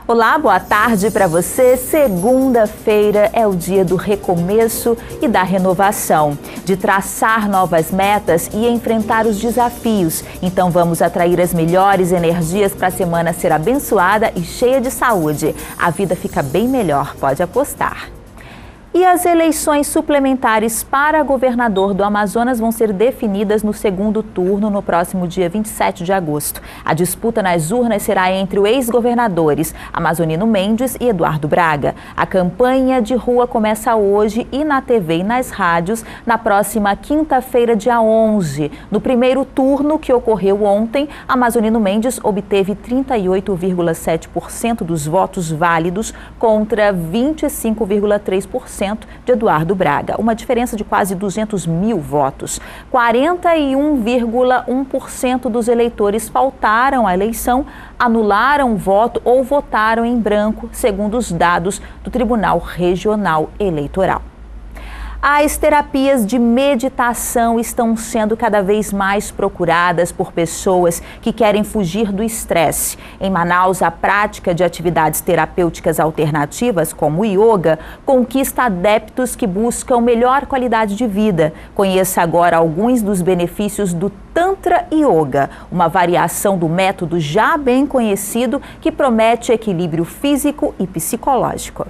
Olá, boa tarde para você. Segunda-feira é o dia do recomeço e da renovação, de traçar novas metas e enfrentar os desafios. Então vamos atrair as melhores energias para a semana ser abençoada e cheia de saúde. A vida fica bem melhor, pode apostar. E as eleições suplementares para governador do Amazonas vão ser definidas no segundo turno no próximo dia 27 de agosto. A disputa nas urnas será entre os ex-governadores Amazonino Mendes e Eduardo Braga. A campanha de rua começa hoje e na TV e nas rádios na próxima quinta-feira, dia 11. No primeiro turno, que ocorreu ontem, Amazonino Mendes obteve 38,7% dos votos válidos contra 25,3% de Eduardo Braga, uma diferença de quase 200 mil votos. 41,1% dos eleitores faltaram à eleição, anularam o voto ou votaram em branco, segundo os dados do Tribunal Regional Eleitoral. As terapias de meditação estão sendo cada vez mais procuradas por pessoas que querem fugir do estresse. Em Manaus, a prática de atividades terapêuticas alternativas, como o yoga, conquista adeptos que buscam melhor qualidade de vida. Conheça agora alguns dos benefícios do Tantra Yoga, uma variação do método já bem conhecido que promete equilíbrio físico e psicológico.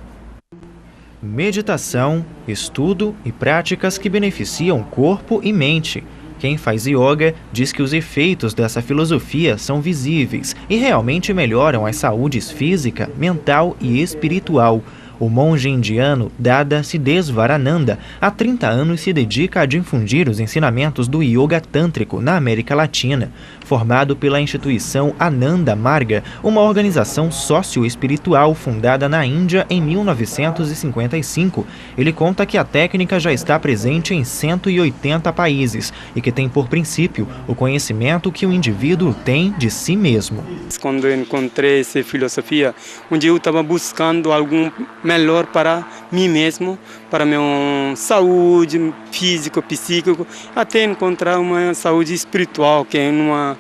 Meditação, estudo e práticas que beneficiam corpo e mente. Quem faz yoga diz que os efeitos dessa filosofia são visíveis e realmente melhoram as saúdes física, mental e espiritual. O monge indiano Dada Siddhesvarananda há 30 anos se dedica a difundir os ensinamentos do yoga tântrico na América Latina. Formado pela instituição Ananda Marga, uma organização socioespiritual fundada na Índia em 1955, ele conta que a técnica já está presente em 180 países e que tem por princípio o conhecimento que o indivíduo tem de si mesmo. Quando eu encontrei essa filosofia, onde eu estava buscando algo melhor para mim mesmo, para minha saúde física, psíquica, até encontrar uma saúde espiritual, que é uma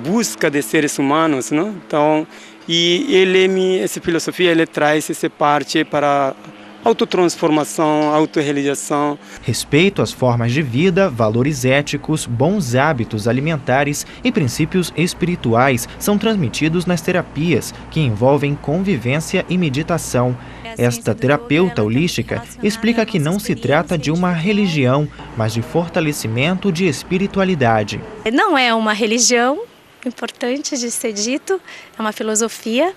busca de seres humanos, não? Então, essa filosofia ele traz essa parte para autotransformação, autorrealização. Respeito às formas de vida, valores éticos, bons hábitos alimentares e princípios espirituais são transmitidos nas terapias, que envolvem convivência e meditação. Esta terapeuta holística explica que não se trata de uma religião, mas de fortalecimento de espiritualidade. Não é uma religião, importante de ser dito, é uma filosofia,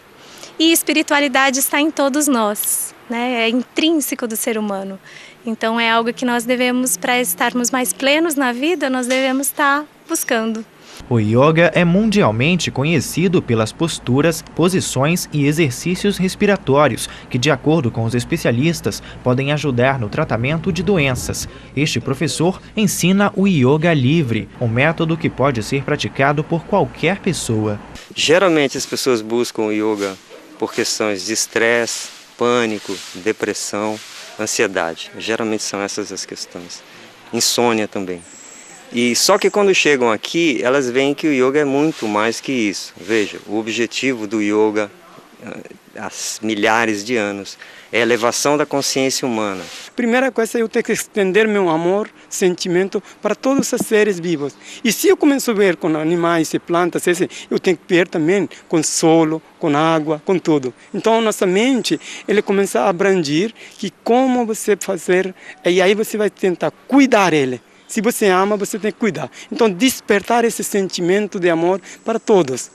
e espiritualidade está em todos nós, né? É intrínseco do ser humano. Então é algo que nós devemos, para estarmos mais plenos na vida, nós devemos estar buscando. O yoga é mundialmente conhecido pelas posturas, posições e exercícios respiratórios que, de acordo com os especialistas, podem ajudar no tratamento de doenças. Este professor ensina o yoga livre, um método que pode ser praticado por qualquer pessoa. Geralmente as pessoas buscam o yoga por questões de estresse, pânico, depressão, ansiedade. Geralmente são essas as questões. Insônia também. E só que quando chegam aqui, elas veem que o yoga é muito mais que isso. Veja, o objetivo do yoga há milhares de anos é a elevação da consciência humana. Primeira coisa é eu ter que estender meu amor, sentimento para todos os seres vivos. E se eu começo a ver com animais e plantas, eu tenho que ver também com solo, com água, com tudo. Então nossa mente, ele começa a abranger que como você fazer, e aí você vai tentar cuidar ele. Se você ama, você tem que cuidar. Então, despertar esse sentimento de amor para todos.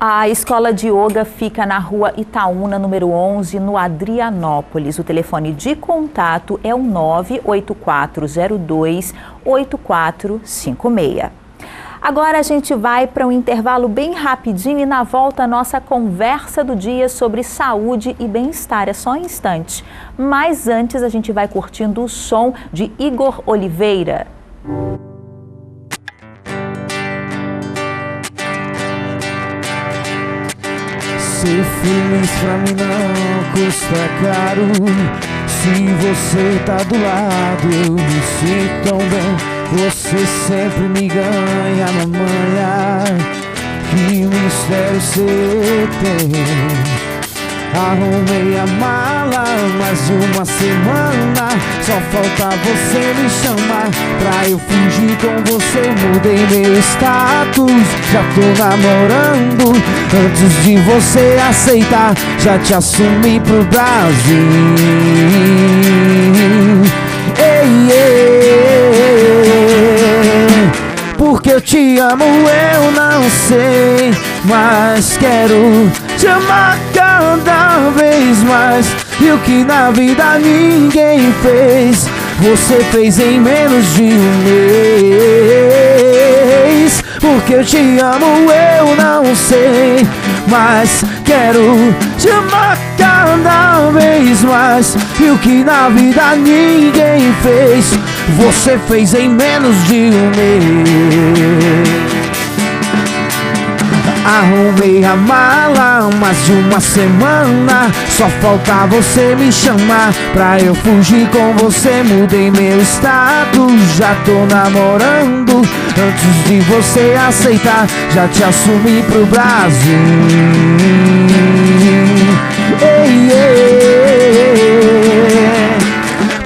A escola de yoga fica na rua Itaúna, número 11, no Adrianópolis. O telefone de contato é o 98402-8456. Agora a gente vai para um intervalo bem rapidinho e na volta a nossa conversa do dia sobre saúde e bem-estar. É só um instante. Mas antes a gente vai curtindo o som de Igor Oliveira. Ser feliz pra mim não custa caro. Se você tá do lado, eu me sinto tão bem. Você sempre me ganha na manhã. que mistério você tem. Arrumei a mala mais de uma semana, só falta você me chamar pra eu fugir com você. Mudei meu status, já tô namorando. Antes de você aceitar, já te assumi pro Brasil. Ei, ei, porque eu te amo, eu não sei, mas quero te amar cada vez mais. E o que na vida ninguém fez, você fez em menos de um mês. Porque eu te amo, eu não sei, mas quero te amar cada vez mais. E o que na vida ninguém fez, você fez em menos de um mês. Arrumei a mala mais de uma semana, só falta você me chamar pra eu fugir com você. Mudei meu status, já tô namorando. Antes de você aceitar, já te assumi pro Brasil. Ei, ei,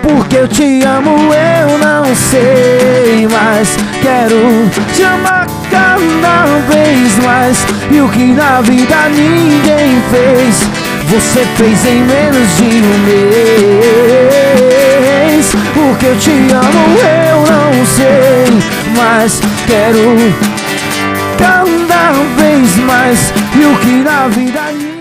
porque eu te amo, eu não sei, mas quero te amar cada vez mais. E o que na vida ninguém fez, você fez em menos de um mês. Porque eu te amo, eu não sei, mas quero cada vez mais. E o que na vida ninguém...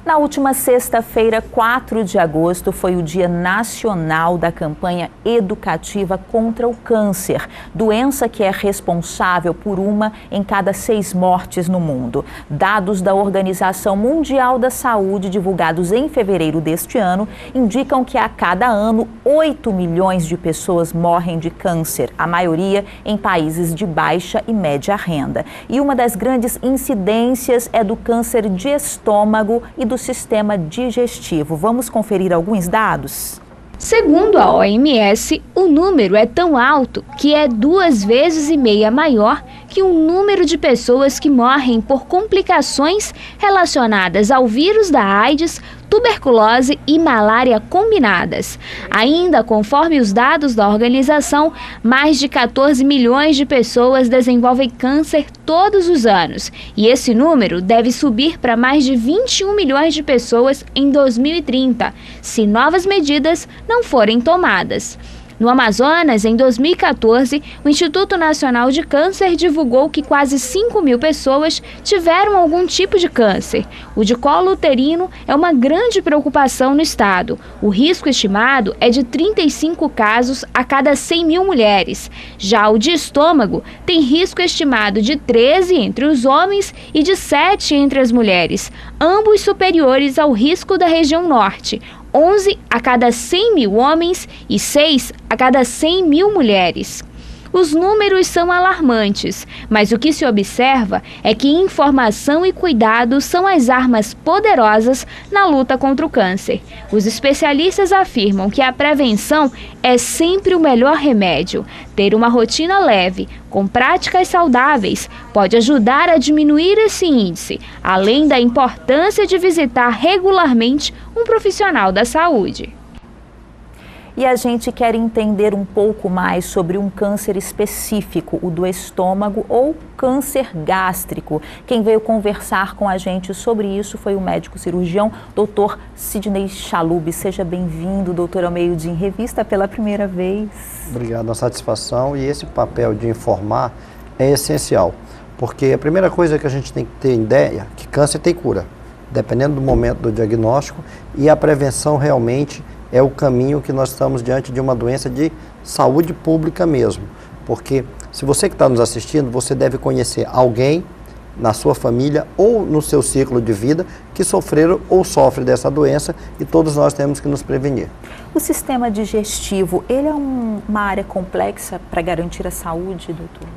Na última sexta-feira, 4 de agosto, foi o Dia Nacional da Campanha Educativa contra o Câncer, doença que é responsável por 1 em cada 6 mortes no mundo. Dados da Organização Mundial da Saúde, divulgados em fevereiro deste ano, indicam que a cada ano 8 milhões de pessoas morrem de câncer, a maioria em países de baixa e média renda. E uma das grandes incidências é do câncer de estômago e do sistema digestivo. Vamos conferir alguns dados? Segundo a OMS, o número é tão alto que é 2,5 vezes maior que o número de pessoas que morrem por complicações relacionadas ao vírus da AIDS, tuberculose e malária combinadas. Ainda conforme os dados da organização, mais de 14 milhões de pessoas desenvolvem câncer todos os anos. E esse número deve subir para mais de 21 milhões de pessoas em 2030, se novas medidas não forem tomadas. No Amazonas, em 2014, o Instituto Nacional de Câncer divulgou que quase 5 mil pessoas tiveram algum tipo de câncer. O de colo uterino é uma grande preocupação no estado. O risco estimado é de 35 casos a cada 100 mil mulheres. Já o de estômago tem risco estimado de 13 entre os homens e de 7 entre as mulheres, ambos superiores ao risco da região norte. 11 a cada 100 mil homens e 6 a cada 100 mil mulheres. Os números são alarmantes, mas o que se observa é que informação e cuidado são as armas poderosas na luta contra o câncer. Os especialistas afirmam que a prevenção é sempre o melhor remédio. Ter uma rotina leve, com práticas saudáveis, pode ajudar a diminuir esse índice, além da importância de visitar regularmente um profissional da saúde. E a gente quer entender um pouco mais sobre um câncer específico, o do estômago ou câncer gástrico. Quem veio conversar com a gente sobre isso foi o médico cirurgião, Dr. Sidney Chalub. Seja bem-vindo, doutor, ao Meio Dia em Revista pela primeira vez. Obrigado, a satisfação. E esse papel de informar é essencial, porque a primeira coisa que a gente tem que ter ideia é que câncer tem cura, dependendo do momento do diagnóstico, e a prevenção realmente é o caminho que nós estamos diante de uma doença de saúde pública mesmo. Porque se você que está nos assistindo, você deve conhecer alguém na sua família ou no seu ciclo de vida que sofreram ou sofrem dessa doença, e todos nós temos que nos prevenir. O sistema digestivo, ele é uma área complexa para garantir a saúde, doutor?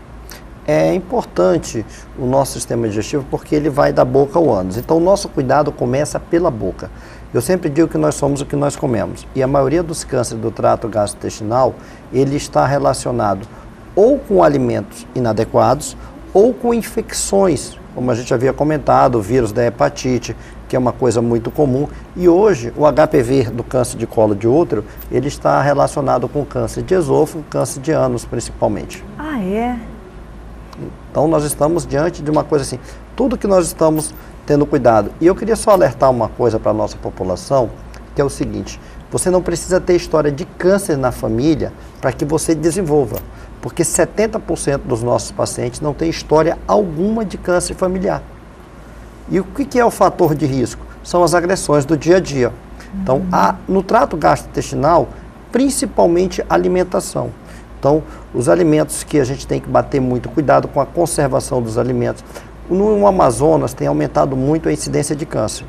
É importante o nosso sistema digestivo porque ele vai da boca ao ânus. Então, o nosso cuidado começa pela boca. Eu sempre digo que nós somos o que nós comemos. E a maioria dos cânceres do trato gastrointestinal, ele está relacionado ou com alimentos inadequados ou com infecções, como a gente havia comentado, o vírus da hepatite, que é uma coisa muito comum. E hoje, o HPV do câncer de colo de útero, ele está relacionado com câncer de esôfago, câncer de ânus, principalmente. Ah, é? Então, nós estamos diante de uma coisa assim, tudo que nós estamos tendo cuidado. E eu queria só alertar uma coisa para a nossa população, que é o seguinte: você não precisa ter história de câncer na família para que você desenvolva, porque 70% dos nossos pacientes não têm história alguma de câncer familiar. E o que é o fator de risco? São as agressões do dia a dia. Então, no trato gastrointestinal, principalmente alimentação. Então, os alimentos que a gente tem que bater muito cuidado com a conservação dos alimentos. No Amazonas tem aumentado muito a incidência de câncer.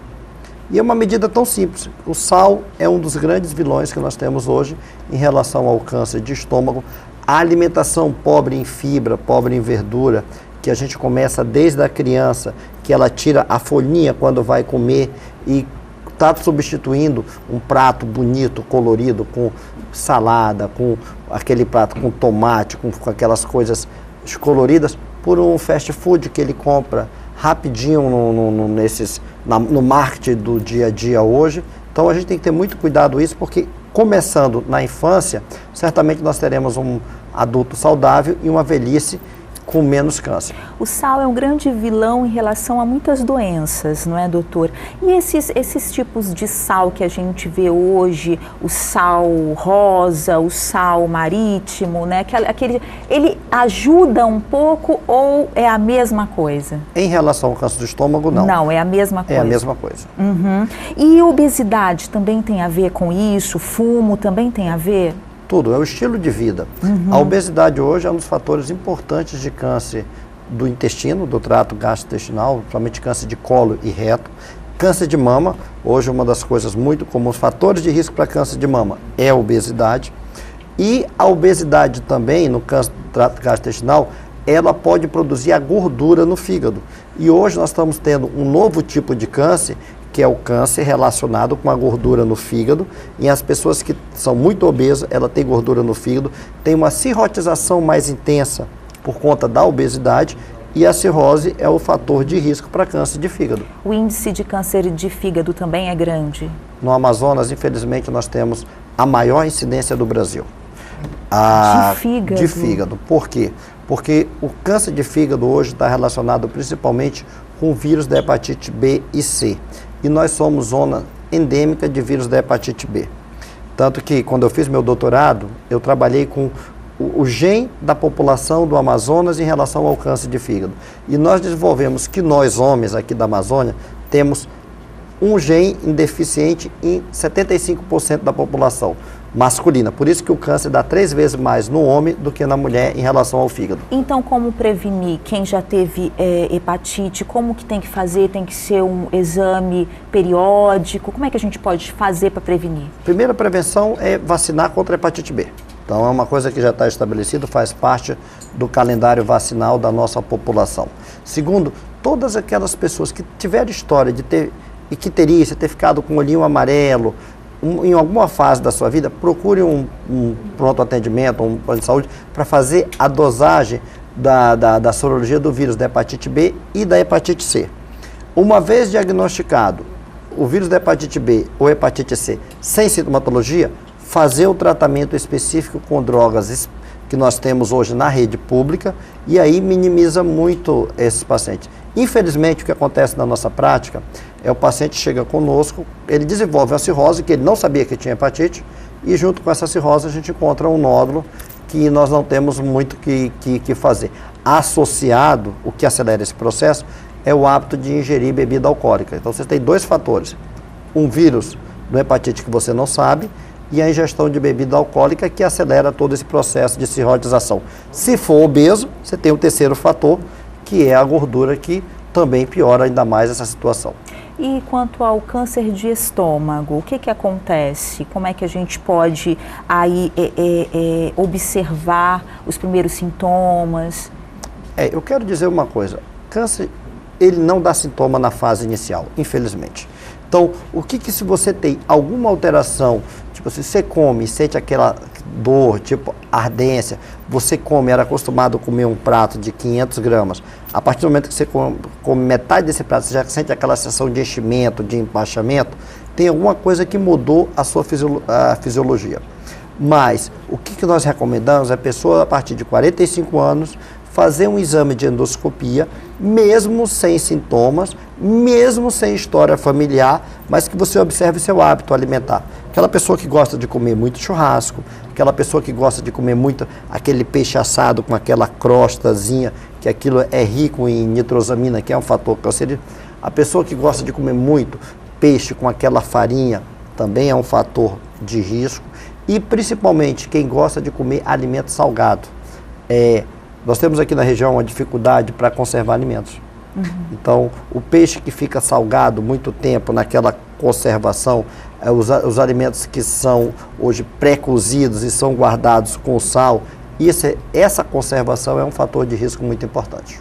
E é uma medida tão simples. O sal é um dos grandes vilões que nós temos hoje em relação ao câncer de estômago. A alimentação pobre em fibra, pobre em verdura, que a gente começa desde a criança, que ela tira a folhinha quando vai comer e está substituindo um prato bonito, colorido, com salada, com aquele prato com tomate, com aquelas coisas coloridas, por um fast food que ele compra rapidinho no marketing do dia a dia hoje. Então a gente tem que ter muito cuidado com isso, porque começando na infância, certamente nós teremos um adulto saudável e uma velhice com menos câncer. O sal é um grande vilão em relação a muitas doenças, não é, doutor? E esses tipos de sal que a gente vê hoje, o sal rosa, o sal marítimo, né? Ele ajuda um pouco ou é a mesma coisa? Em relação ao câncer do estômago, não. Não, é a mesma coisa. É a mesma coisa. Uhum. E obesidade também tem a ver com isso? Fumo também tem a ver? Tudo, é o estilo de vida. A obesidade hoje é um dos fatores importantes de câncer do intestino, do trato gastrointestinal, principalmente câncer de colo e reto. Câncer de mama, hoje uma das coisas muito comuns, fatores de risco para câncer de mama é a obesidade. E a obesidade também, no câncer do trato gastrointestinal, ela pode produzir a gordura no fígado. E hoje nós estamos tendo um novo tipo de câncer, que é o câncer relacionado com a gordura no fígado. E as pessoas que são muito obesas, ela tem gordura no fígado, tem uma cirrotização mais intensa por conta da obesidade, e a cirrose é o fator de risco para câncer de fígado. O índice de câncer de fígado também é grande? No Amazonas, infelizmente, nós temos a maior incidência do Brasil. De fígado? De fígado. Por quê? Porque o câncer de fígado hoje está relacionado principalmente com o vírus da hepatite B e C. E nós somos zona endêmica de vírus da hepatite B. Tanto que, quando eu fiz meu doutorado, eu trabalhei com o gene da população do Amazonas em relação ao câncer de fígado. E nós desenvolvemos que nós, homens aqui da Amazônia, temos um gene deficiente em 75% da população masculina. Por isso que o câncer dá 3 vezes mais no homem do que na mulher em relação ao fígado. Então, como prevenir? Quem já teve hepatite, como que tem que fazer? Tem que ser um exame periódico? Como é que a gente pode fazer para prevenir? Primeira prevenção é vacinar contra a hepatite B. Então, é uma coisa que já está estabelecido, faz parte do calendário vacinal da nossa população. Segundo, todas aquelas pessoas que tiveram história de ter e que teria ter ficado com o olhinho amarelo, em alguma fase da sua vida, procure um pronto atendimento, um plano de saúde, para fazer a dosagem da sorologia do vírus da hepatite B e da hepatite C. Uma vez diagnosticado o vírus da hepatite B ou hepatite C sem sintomatologia, fazer o tratamento específico com drogas que nós temos hoje na rede pública, e aí minimiza muito esses pacientes. Infelizmente, o que acontece na nossa prática é o paciente chega conosco, ele desenvolve uma cirrose que ele não sabia que tinha hepatite, e junto com essa cirrose a gente encontra um nódulo que nós não temos muito que fazer. Associado, o que acelera esse processo é o hábito de ingerir bebida alcoólica. Então você tem 2 fatores, um vírus do hepatite que você não sabe, e a ingestão de bebida alcoólica, que acelera todo esse processo de cirrotização. Se for obeso, você tem o terceiro fator, que é a gordura, que também piora ainda mais essa situação. E quanto ao câncer de estômago, o que acontece? Como é que a gente pode aí observar os primeiros sintomas? Eu quero dizer uma coisa, câncer, ele não dá sintoma na fase inicial, infelizmente. Então, o que se você tem alguma alteração, tipo, se você come e sente aquela dor, tipo ardência, você come, era acostumado a comer um prato de 500 gramas, a partir do momento que você come metade desse prato, você já sente aquela sensação de enchimento, de empachamento, tem alguma coisa que mudou a sua fisiologia. Mas, o que nós recomendamos é a pessoa, a partir de 45 anos, fazer um exame de endoscopia, mesmo sem sintomas, mesmo sem história familiar, mas que você observe seu hábito alimentar. Aquela pessoa que gosta de comer muito churrasco, aquela pessoa que gosta de comer muito aquele peixe assado com aquela crostazinha, que aquilo é rico em nitrosamina, que é um fator cancerígeno. A pessoa que gosta de comer muito peixe com aquela farinha, também é um fator de risco. E principalmente quem gosta de comer alimento salgado. Nós temos aqui na região uma dificuldade para conservar alimentos. Então, o peixe que fica salgado muito tempo naquela conservação, os alimentos que são hoje pré-cozidos e são guardados com sal, essa conservação é um fator de risco muito importante.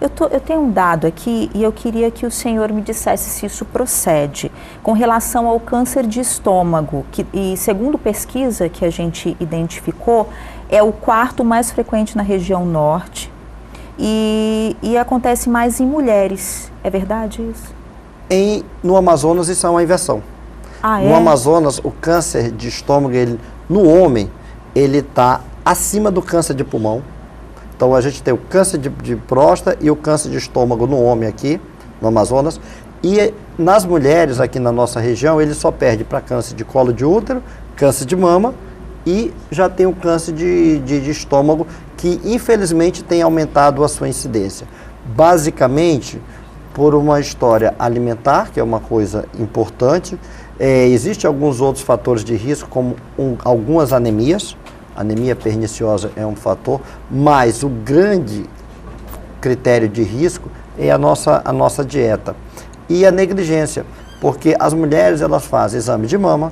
Eu tenho um dado aqui e eu queria que o senhor me dissesse se isso procede com relação ao câncer de estômago, e segundo pesquisa que a gente identificou, é o quarto mais frequente na região norte e acontece mais em mulheres. É verdade isso? No Amazonas isso é uma inversão. No Amazonas, o câncer de estômago, no homem, ele está acima do câncer de pulmão. Então, a gente tem o câncer de próstata e o câncer de estômago no homem aqui, no Amazonas. E nas mulheres aqui na nossa região, ele só perde para câncer de colo de útero, câncer de mama e já tem o câncer de estômago, que infelizmente tem aumentado a sua incidência. Basicamente, por uma história alimentar, que é uma coisa importante. Existem alguns outros fatores de risco, como algumas anemias. Anemia perniciosa é um fator, mas o grande critério de risco é a nossa dieta. E a negligência, porque as mulheres elas fazem exame de mama,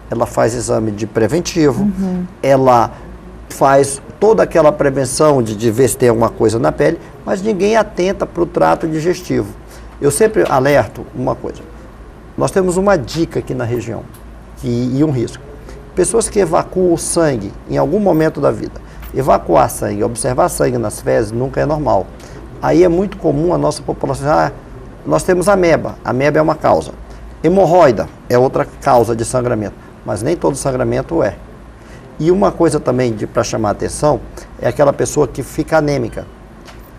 ela faz exame de preventivo, ela faz toda aquela prevenção de ver se tem alguma coisa na pele, mas ninguém atenta para o trato digestivo. Eu sempre alerto uma coisa, nós temos uma dica aqui na região e um risco. Pessoas que evacuam o sangue em algum momento da vida, evacuar sangue, observar sangue nas fezes nunca é normal. Aí é muito comum a nossa população, nós temos ameba é uma causa. Hemorroida é outra causa de sangramento, mas nem todo sangramento é. E uma coisa também para chamar a atenção é aquela pessoa que fica anêmica.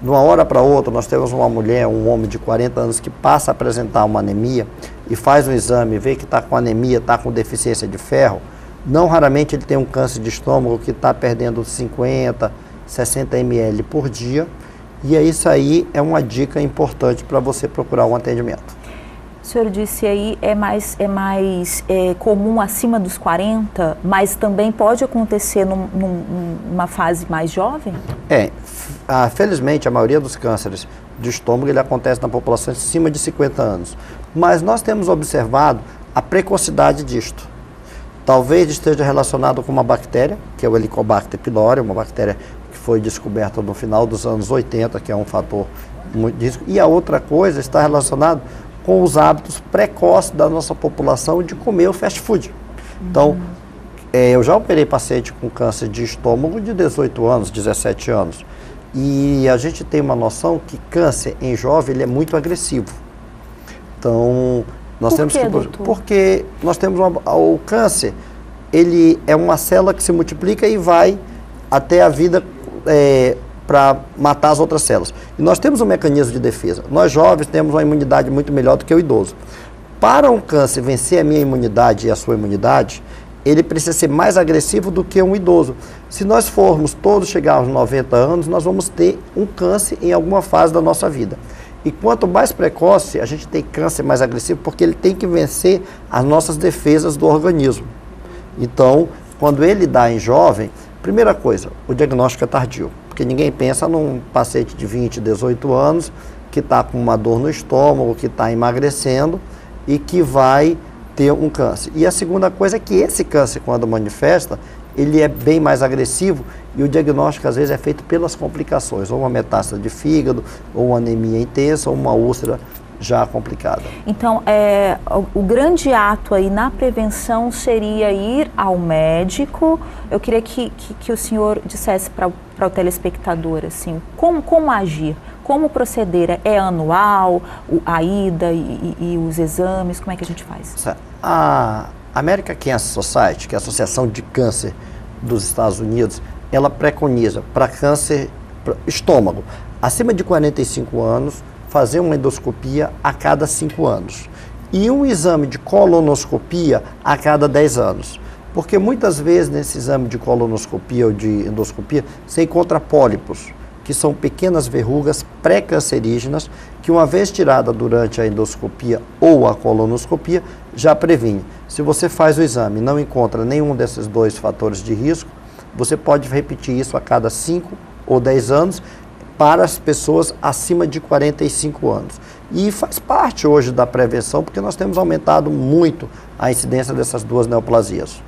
De uma hora para outra, nós temos uma mulher, um homem de 40 anos que passa a apresentar uma anemia e faz um exame, vê que está com anemia, está com deficiência de ferro. Não raramente ele tem um câncer de estômago que está perdendo 50, 60 ml por dia. E isso aí é uma dica importante para você procurar um atendimento. O senhor disse aí é mais comum acima dos 40, mas também pode acontecer numa fase mais jovem? Felizmente a maioria dos cânceres de estômago ele acontece na população acima de 50 anos. Mas nós temos observado a precocidade disto. Talvez esteja relacionado com uma bactéria, que é o Helicobacter pylori, uma bactéria que foi descoberta no final dos anos 80, que é um fator muito de risco. E a outra coisa está relacionada com os hábitos precoces da nossa população de comer o fast food. Então, eu já operei paciente com câncer de estômago de 18 anos, 17 anos. E a gente tem uma noção que câncer em jovem ele é muito agressivo. Então, porque nós temos o câncer, ele é uma célula que se multiplica e vai até a vida para matar as outras células. E nós temos um mecanismo de defesa. Nós jovens temos uma imunidade muito melhor do que o idoso. Para um câncer vencer a minha imunidade e a sua imunidade, ele precisa ser mais agressivo do que um idoso. Se nós formos todos chegar aos 90 anos, nós vamos ter um câncer em alguma fase da nossa vida. E quanto mais precoce, a gente tem câncer mais agressivo, porque ele tem que vencer as nossas defesas do organismo. Então, quando ele dá em jovem, primeira coisa, o diagnóstico é tardio, porque ninguém pensa num paciente de 20, 18 anos, que está com uma dor no estômago, que está emagrecendo, e que vai ter um câncer. E a segunda coisa é que esse câncer, quando manifesta, ele é bem mais agressivo e o diagnóstico às vezes é feito pelas complicações, ou uma metástase de fígado, ou uma anemia intensa, ou uma úlcera já complicada. Então, o grande ato aí na prevenção seria ir ao médico. Eu queria que o senhor dissesse para o telespectador, assim, como agir, como proceder? É anual, a ida e os exames, como é que a gente faz? A American Cancer Society, que é a Associação de Câncer dos Estados Unidos, ela preconiza para câncer estômago, acima de 45 anos, fazer uma endoscopia a cada 5 anos e um exame de colonoscopia a cada 10 anos. Porque muitas vezes nesse exame de colonoscopia ou de endoscopia você encontra pólipos, que são pequenas verrugas pré-cancerígenas que uma vez tirada durante a endoscopia ou a colonoscopia já previne. Se você faz o exame e não encontra nenhum desses dois fatores de risco, você pode repetir isso a cada 5 ou 10 anos para as pessoas acima de 45 anos. E faz parte hoje da prevenção, porque nós temos aumentado muito a incidência dessas duas neoplasias.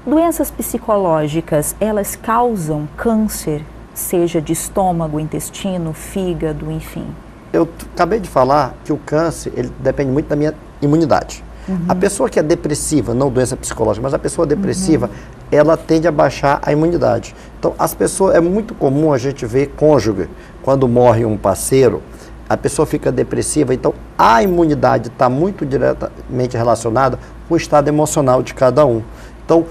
Doenças psicológicas, elas causam câncer, seja de estômago, intestino, fígado, enfim? Eu acabei de falar que o câncer, ele depende muito da minha imunidade. A pessoa que é depressiva, não doença psicológica, mas a pessoa depressiva, ela tende a baixar a imunidade. Então, as pessoas, é muito comum a gente ver cônjuge, quando morre um parceiro, a pessoa fica depressiva, então a imunidade está muito diretamente relacionada com o estado emocional de cada um. Então,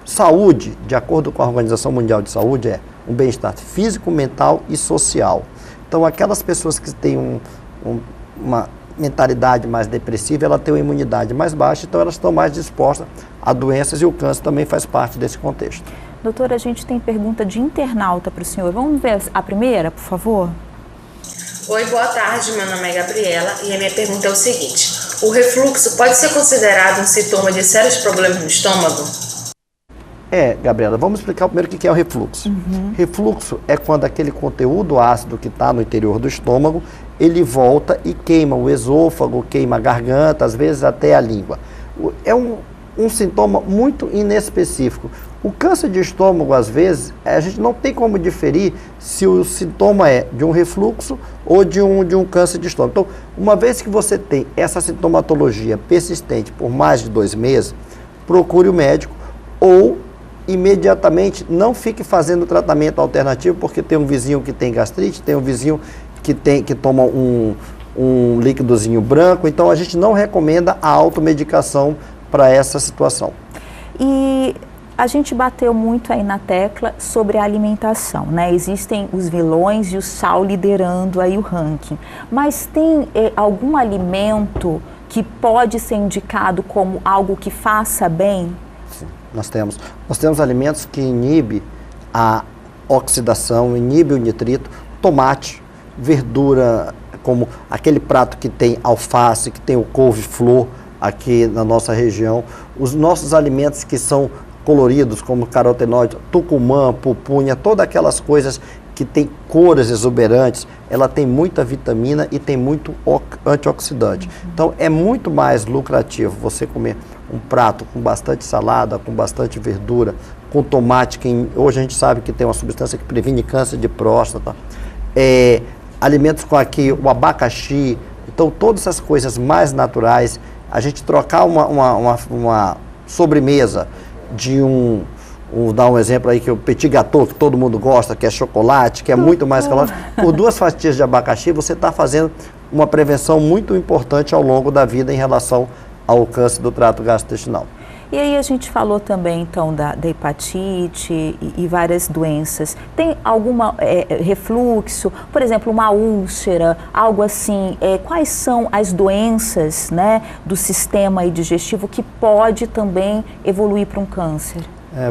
saúde, de acordo com a Organização Mundial de Saúde, é um bem-estar físico, mental e social. Então, aquelas pessoas que têm uma mentalidade mais depressiva, ela tem uma imunidade mais baixa, então elas estão mais dispostas a doenças e o câncer também faz parte desse contexto. Doutora, a gente tem pergunta de internauta para o senhor. Vamos ver a primeira, por favor? Oi, boa tarde, meu nome é Gabriela e a minha pergunta é o seguinte: o refluxo pode ser considerado um sintoma de sérios problemas no estômago? Gabriela, vamos explicar primeiro o que é o refluxo. Refluxo é quando aquele conteúdo ácido que está no interior do estômago, ele volta e queima o esôfago, queima a garganta, às vezes até a língua. É um sintoma muito inespecífico. O câncer de estômago, às vezes, a gente não tem como diferir se o sintoma é de um refluxo ou de um câncer de estômago. Então, uma vez que você tem essa sintomatologia persistente por mais de 2 meses, procure o médico ou imediatamente não fique fazendo tratamento alternativo, porque tem um vizinho que tem gastrite, tem um vizinho que toma um líquidozinho branco, então a gente não recomenda a automedicação para essa situação. E a gente bateu muito aí na tecla sobre a alimentação, né? Existem os vilões e o sal liderando aí o ranking, mas tem algum alimento que pode ser indicado como algo que faça bem? Sim, nós temos alimentos que inibem a oxidação, inibem o nitrito, tomate, verdura, como aquele prato que tem alface, que tem o couve-flor aqui na nossa região, os nossos alimentos que são coloridos, como carotenoide, tucumã, pupunha, todas aquelas coisas que tem cores exuberantes, ela tem muita vitamina e tem muito antioxidante. Então é muito mais lucrativo você comer um prato com bastante salada, com bastante verdura, com tomate, que hoje a gente sabe que tem uma substância que previne câncer de próstata, alimentos com o abacaxi, então todas essas coisas mais naturais, a gente trocar uma sobremesa de vou dar um exemplo aí, que é o petit gâteau, que todo mundo gosta, que é chocolate, que é muito mais calórico, por 2 fatias de abacaxi, você está fazendo uma prevenção muito importante ao longo da vida em relação ao câncer do trato gastrointestinal. E aí a gente falou também, então, da hepatite e várias doenças. Tem alguma refluxo, por exemplo, uma úlcera, algo assim? Quais são as doenças, né, do sistema digestivo que pode também evoluir para um câncer?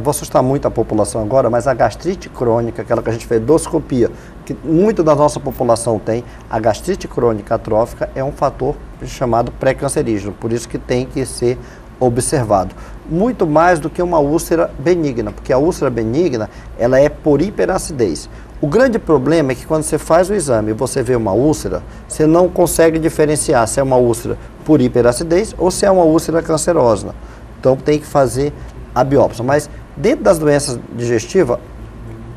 Vou assustar muito a população agora, mas a gastrite crônica, aquela que a gente fez endoscopia, que muito da nossa população tem, a gastrite crônica atrófica é um fator chamado pré-cancerígeno, por isso que tem que ser observado. Muito mais do que uma úlcera benigna, porque a úlcera benigna, ela é por hiperacidez. O grande problema é que quando você faz o exame e você vê uma úlcera, você não consegue diferenciar se é uma úlcera por hiperacidez ou se é uma úlcera cancerosa. Então tem que fazer a biópsia. Mas dentro das doenças digestivas,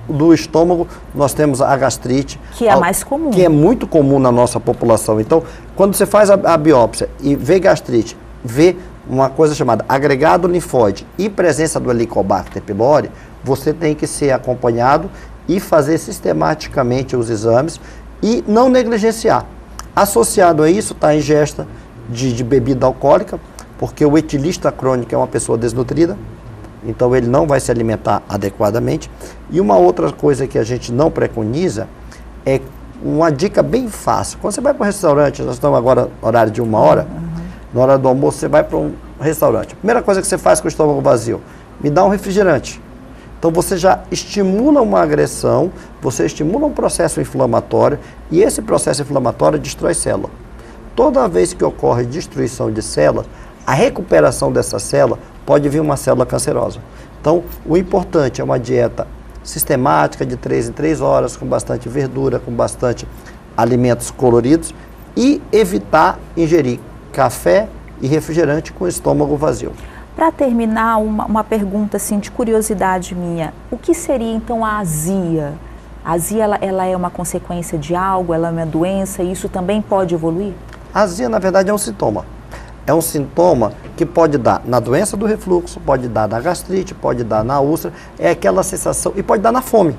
do estômago, nós temos a gastrite. Que é a mais comum. Que é muito comum na nossa população. Então, quando você faz a biópsia e vê gastrite, vê uma coisa chamada agregado linfóide e presença do Helicobacter pylori, você tem que ser acompanhado e fazer sistematicamente os exames e não negligenciar. Associado a isso está a ingesta de bebida alcoólica, porque o etilista crônico é uma pessoa desnutrida, então ele não vai se alimentar adequadamente. E uma outra coisa que a gente não preconiza é uma dica bem fácil. Quando você vai para um restaurante, nós estamos agora no horário de 1h, na hora do almoço você vai para um restaurante. A primeira coisa que você faz com o estômago vazio, me dá um refrigerante. Então você já estimula uma agressão, você estimula um processo inflamatório e esse processo inflamatório destrói célula. Toda vez que ocorre destruição de célula, a recuperação dessa célula pode vir uma célula cancerosa. Então o importante é uma dieta sistemática de 3 em 3 horas, com bastante verdura, com bastante alimentos coloridos e evitar ingerir café e refrigerante com o estômago vazio. Para terminar, uma pergunta assim, de curiosidade minha. O que seria então a azia? A azia ela é uma consequência de algo, ela é uma doença e isso também pode evoluir? A azia, na verdade, é um sintoma. É um sintoma que pode dar na doença do refluxo, pode dar na gastrite, pode dar na úlcera, é aquela sensação, e pode dar na fome.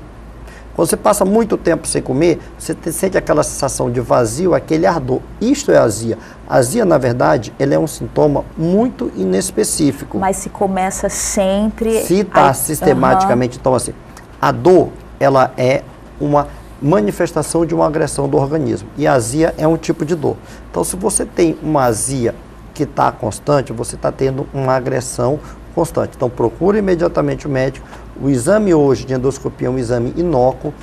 Quando você passa muito tempo sem comer, você sente aquela sensação de vazio, aquele ardor. Isto é azia. A azia, na verdade, ele é um sintoma muito inespecífico. Mas se começa sempre... Se está sistematicamente, então assim, a dor, ela é uma manifestação de uma agressão do organismo. E a azia é um tipo de dor. Então, se você tem uma azia que está constante, você está tendo uma agressão constante. Então, procure imediatamente o médico. O exame hoje de endoscopia é um exame inócuo,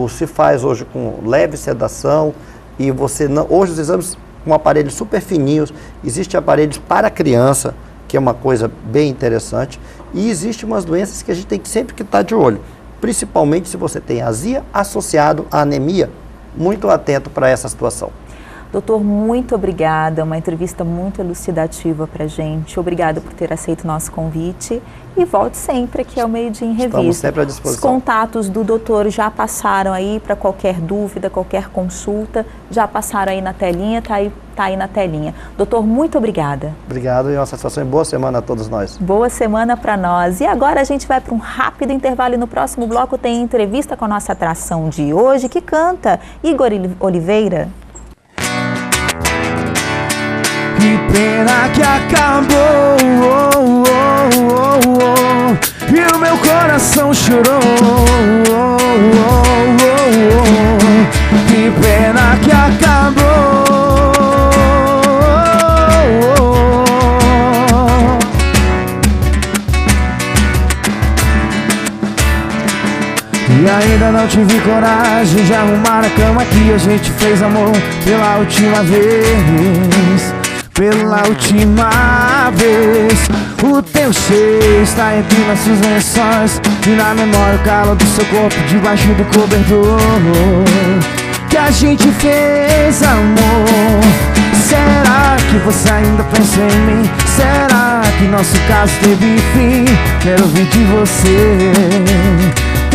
se faz hoje com leve sedação e você não... Hoje os exames com aparelhos super fininhos, existem aparelhos para criança, que é uma coisa bem interessante, e existem umas doenças que a gente tem que sempre que estar de olho, principalmente se você tem azia associado à anemia, muito atento para essa situação. Doutor, muito obrigada, uma entrevista muito elucidativa para a gente. Obrigada por ter aceito o nosso convite e volte sempre aqui ao Meio Dia em Revista. Estamos sempre à disposição. Os contatos do doutor já passaram aí para qualquer dúvida, qualquer consulta, já passaram aí na telinha, tá aí na telinha. Doutor, muito obrigada. Obrigado e uma satisfação e boa semana a todos nós. Boa semana para nós. E agora a gente vai para um rápido intervalo e no próximo bloco tem entrevista com a nossa atração de hoje, que canta Igor Oliveira. Que pena que acabou, e o meu coração chorou. Que pena que acabou. E ainda não tive coragem de arrumar a cama que a gente fez amor pela última vez. Pela última vez, o teu cheiro está entre nossos lençóis e na memória o calor do seu corpo debaixo do cobertor. Que a gente fez amor. Será que você ainda pensa em mim? Será que nosso caso teve fim? Quero ouvir de você.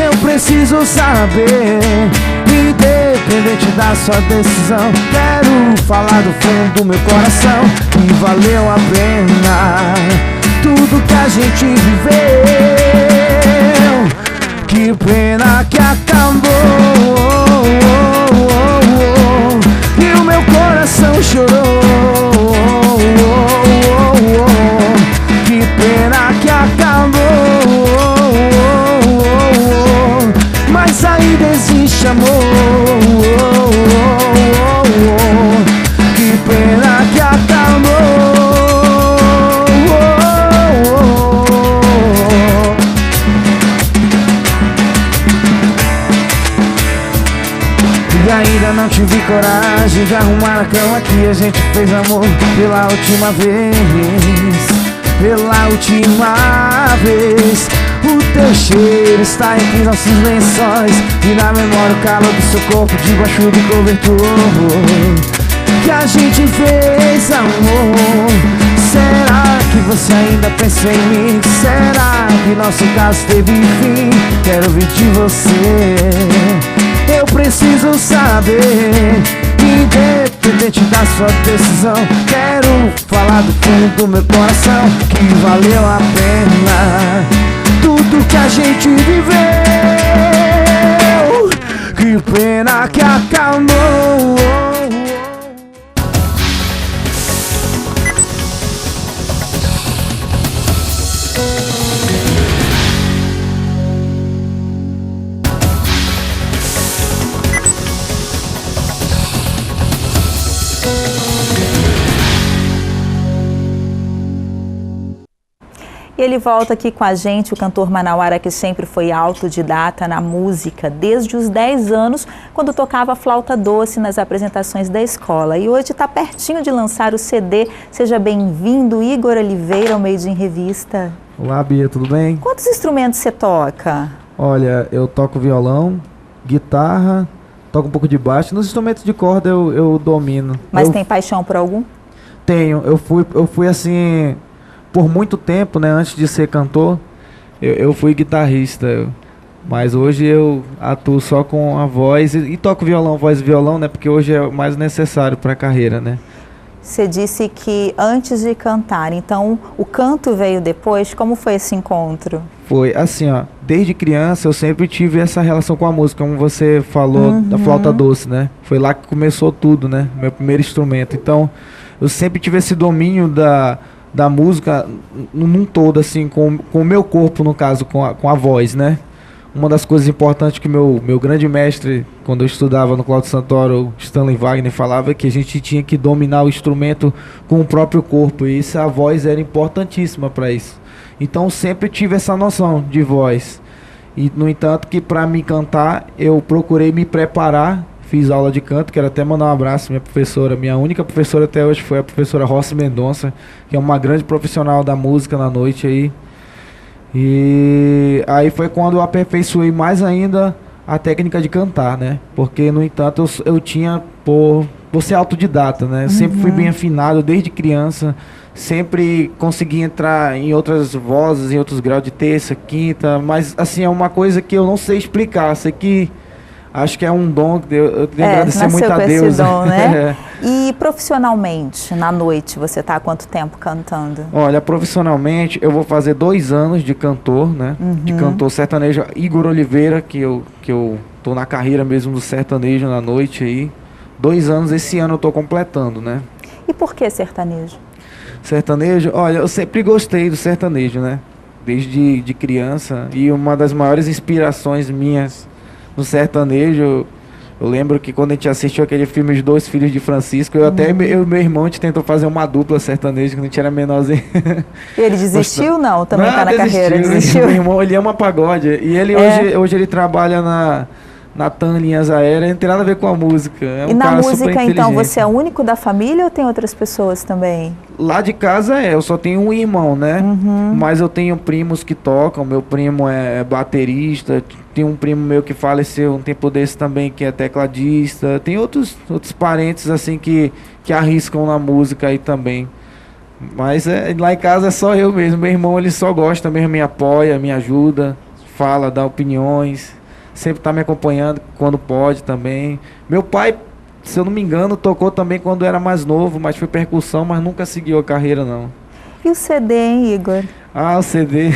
Eu preciso saber, independente da sua decisão. Quero falar do fundo do meu coração que valeu a pena tudo que a gente viveu. Que pena que acabou, e o meu coração chorou. Que pena que acabou, mas ainda existe amor. Que pena que acabou. E ainda não tive coragem de arrumar a cama que a gente fez amor pela última vez. Pela última vez, O teu cheiro está entre nossos lençóis e na memória o calor do seu corpo debaixo do cobertor que a gente fez, amor. Será que você ainda pensa em mim? Será que nosso caso teve fim? Quero ouvir de você. Eu preciso saber, independente da sua decisão. Quero falar do fundo do meu coração que valeu a pena tudo que a gente viveu. Que pena que acabou. E ele volta aqui com a gente, o cantor manauara que sempre foi autodidata na música, desde os 10 anos, quando tocava flauta doce nas apresentações da escola. E hoje está pertinho de lançar o CD. Seja bem-vindo, Igor Oliveira, ao Made in Revista. Olá, Bia, tudo bem? Quantos instrumentos você toca? Olha, eu toco violão, guitarra, toco um pouco de baixo. Nos instrumentos de corda eu domino. Mas tem paixão por algum? Tenho. Eu fui assim... Por muito tempo, né, antes de ser cantor, eu fui guitarrista, mas hoje eu atuo só com a voz e toco violão, voz e violão, né, porque hoje é o mais necessário para a carreira, né. Você disse que antes de cantar, então o canto veio depois. Como foi esse encontro? Foi assim, ó, desde criança eu sempre tive essa relação com a música, como você falou, da flauta doce, né, foi lá que começou tudo, né, meu primeiro instrumento. Então eu sempre tive esse domínio da música num todo, assim, com o meu corpo, no caso, com a voz, né? Uma das coisas importantes que meu grande mestre, quando eu estudava no Cláudio Santoro, Stanley Wagner, falava que a gente tinha que dominar o instrumento com o próprio corpo, e a voz era importantíssima para isso. Então sempre tive essa noção de voz. E, no entanto, que para me cantar, eu procurei me preparar. Fiz aula de canto, quero até mandar um abraço à minha professora. Minha única professora até hoje foi a professora Rossi Mendonça, que é uma grande profissional da música na noite aí. E aí foi quando eu aperfeiçoei mais ainda a técnica de cantar, né? Porque, no entanto, eu tinha, por ser autodidata, né? Sempre fui bem afinado desde criança. Sempre consegui entrar em outras vozes, em outros graus de terça, quinta. Mas, assim, é uma coisa que eu não sei explicar. Sei que... Acho que é um dom que eu tenho que agradecer muito a Deus. Esse dom, né? E profissionalmente, na noite, você está há quanto tempo cantando? Olha, profissionalmente, eu vou fazer 2 anos de cantor, né? De cantor sertanejo. Igor Oliveira, que eu tô na carreira mesmo do sertanejo na noite aí. 2 anos esse ano eu tô completando, né? E por que sertanejo? Sertanejo? Olha, eu sempre gostei do sertanejo, né? Desde de criança. E uma das maiores inspirações minhas no sertanejo, eu lembro que quando a gente assistiu aquele filme Os Dois Filhos de Francisco, eu e meu irmão, a gente tentou fazer uma dupla sertaneja quando a gente era menorzinho. E ele desistiu? Não, também tá na carreira, desistiu. Meu irmão, ele ama pagode, e ele hoje ele trabalha na TAM Linhas Aéreas, não tem nada a ver com a música. É um e na cara música, então, você é o único da família ou tem outras pessoas também? Lá de casa eu só tenho um irmão, né? Mas eu tenho primos que tocam, meu primo é baterista, tem um primo meu que faleceu um tempo desse também, que é tecladista, tem outros parentes assim que arriscam na música aí também. Mas lá em casa é só eu mesmo, meu irmão ele só gosta mesmo, me apoia, me ajuda, fala, dá opiniões, sempre tá me acompanhando quando pode também. Meu pai, se eu não me engano, tocou também quando era mais novo, mas foi percussão, mas nunca seguiu a carreira não. E o CD, hein, Igor? Ah, o CD.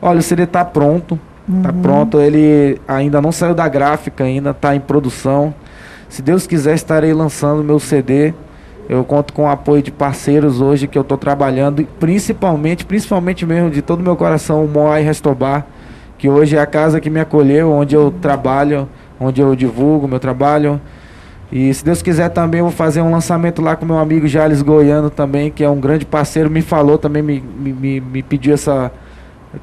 Olha, o CD tá pronto. Tá pronto, ele ainda não saiu da gráfica, ainda tá em produção. Se Deus quiser, estarei lançando meu CD. Eu conto com o apoio de parceiros hoje que eu tô trabalhando, principalmente mesmo de todo o meu coração, o Moai Restobar, que hoje é a casa que me acolheu, onde eu trabalho, onde eu divulgo meu trabalho. E se Deus quiser também eu vou fazer um lançamento lá com meu amigo Jales Goiano também, que é um grande parceiro, me falou também, me pediu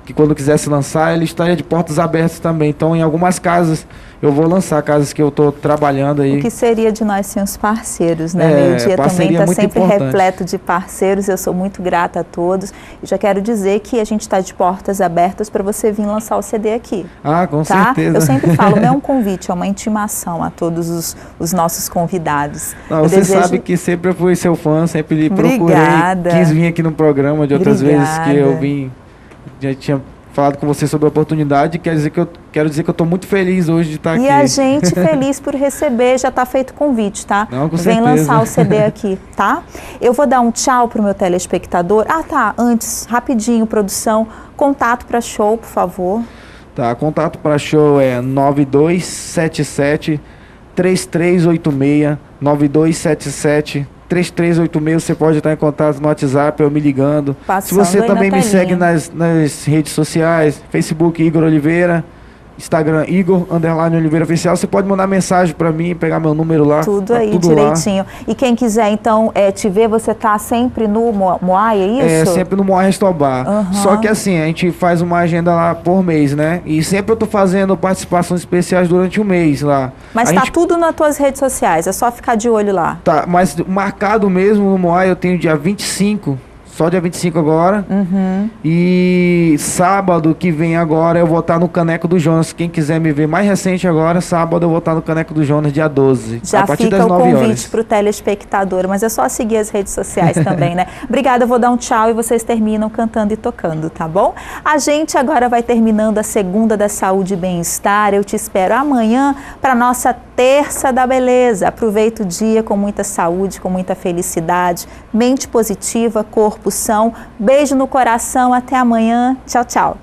que quando quisesse lançar, ele estaria de portas abertas também. Então, em algumas casas eu vou lançar casas que eu estou trabalhando aí. O que seria de nós sem os parceiros, né? Meio-dia também está sempre importante. Repleto de parceiros, eu sou muito grata a todos. E já quero dizer que a gente está de portas abertas para você vir lançar o CD aqui. Ah, com certeza. Eu sempre falo, não é um convite, é uma intimação a todos os nossos convidados. Não, você sabe que sempre eu fui seu fã, sempre lhe procurei, quis vir aqui no programa de outras vezes que eu vim, já tinha falado com você sobre a oportunidade, quero dizer que eu estou muito feliz hoje de estar aqui. E a gente feliz por receber, já está feito o convite, tá? Não, com Vem certeza. lançar o CD aqui, tá? Eu vou dar um tchau pro meu telespectador. Ah, tá, antes, rapidinho, produção, contato para show, por favor. Tá, contato para show é 9277 3386, 9277 3386, você pode estar em contato no WhatsApp ou me ligando. Se você também me segue nas redes sociais, Facebook Igor Oliveira, Instagram Igor_Oliveira Oficial, você pode mandar mensagem para mim, pegar meu número lá. Tudo aí, tudo direitinho. Lá. E quem quiser, então, te ver, você tá sempre no Moai, é isso? É, sempre no Moai Restobar. Só que assim, a gente faz uma agenda lá por mês, né? E sempre eu tô fazendo participações especiais durante o mês lá. Mas tá tudo nas tuas redes sociais, é só ficar de olho lá. Tá, mas marcado mesmo no Moai eu tenho dia 25. Só dia 25 agora. E sábado que vem agora eu vou estar no Caneco do Jonas. Quem quiser me ver mais recente agora, sábado eu vou estar no Caneco do Jonas, dia 12. Já a partir fica das 9 o convite horas. para o telespectador, mas é só seguir as redes sociais também, né? Obrigada, eu vou dar um tchau e vocês terminam cantando e tocando, tá bom? A gente agora vai terminando a segunda da saúde e bem-estar. Eu te espero amanhã para nossa terça da beleza. Aproveita o dia com muita saúde, com muita felicidade, mente positiva, corpo são. Beijo no coração, até amanhã. Tchau, tchau.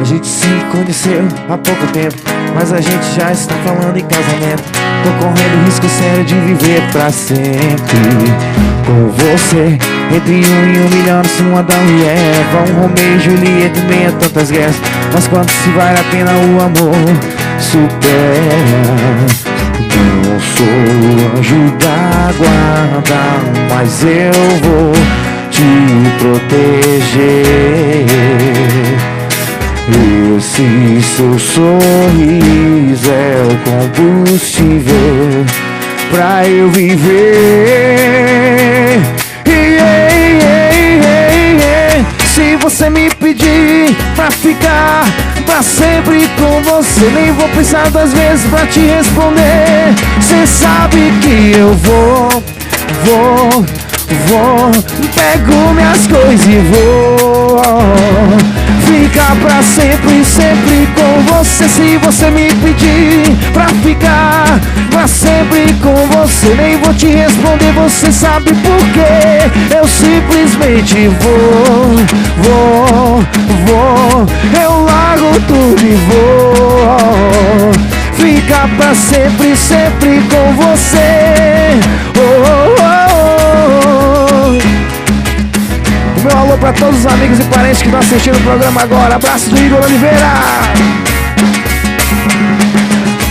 A gente se conheceu há pouco tempo, mas a gente já está falando em casamento. Tô correndo risco sério de viver pra sempre com você. Entre 1 e 1 milhão, um Adão e Eva, um Romeu e Julieta em meio a tantas guerras. Mas quando se vale a pena o amor supera. Não sou o anjo da guarda, mas eu vou te proteger. Esse seu sorriso é o combustível pra eu viver. Se você me pedir pra ficar pra sempre com você, nem vou pensar 2 vezes pra te responder. Cê sabe que eu vou, pego minhas coisas e vou ficar pra sempre, sempre com você. Se você me pedir pra ficar pra sempre com você, nem vou te responder, você sabe por quê. Eu simplesmente vou, eu largo tudo e vou ficar pra sempre, sempre com você. O meu alô pra todos os amigos e parentes que estão assistindo o programa agora. Abraço do Igor Oliveira.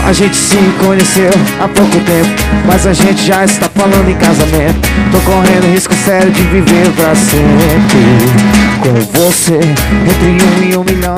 A gente se conheceu há pouco tempo, mas a gente já está falando em casamento. Tô correndo risco sério de viver pra sempre com você. Entre 1 e 1 milhão,